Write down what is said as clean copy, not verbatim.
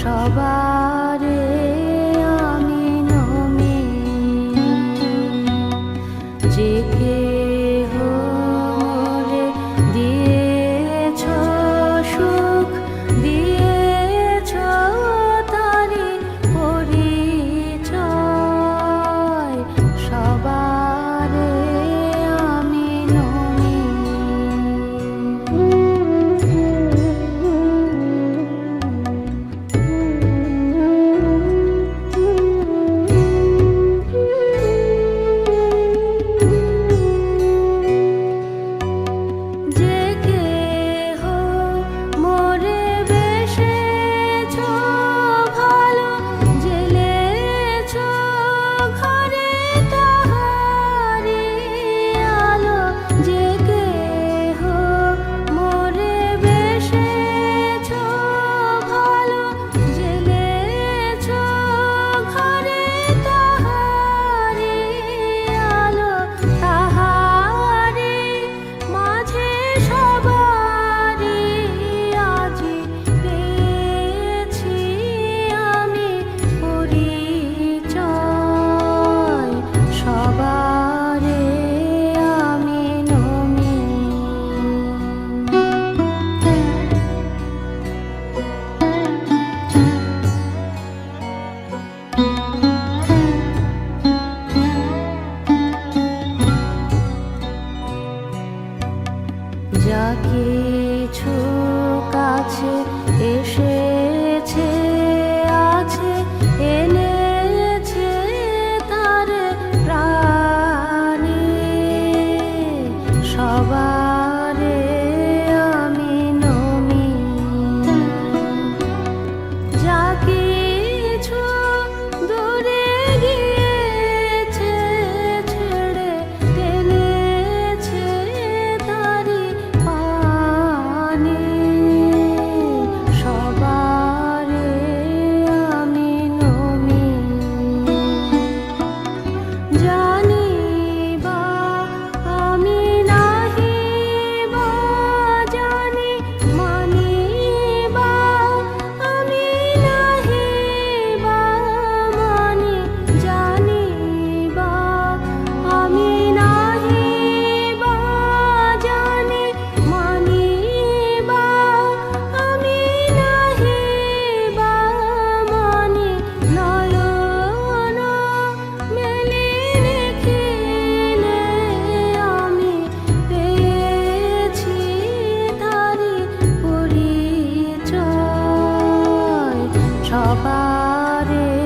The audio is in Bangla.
সবারে আমি নমি যে কেহ মোরে দিয়েছ সুখ দিয়েছ তারি পরিচয় সবারে আমি নমি যা কিছু কাছে এসেছে আছে এনেছে তার প্রাণে সবারে আমি নমি যা কিছু দূরে গিয়েছে ছেড়ে টেনেছে তারি পানে সবারে আমি নমি জানি বা আমি নাহি বা জানি মানি বা আমি নাহি বা মানি জানি বা আমি নাহি বা জানি মানি বা আমি নাহি বা মানি নয়ন মেলি দেখিলে আমি পেয়েছি তারি পরিচয় সবারে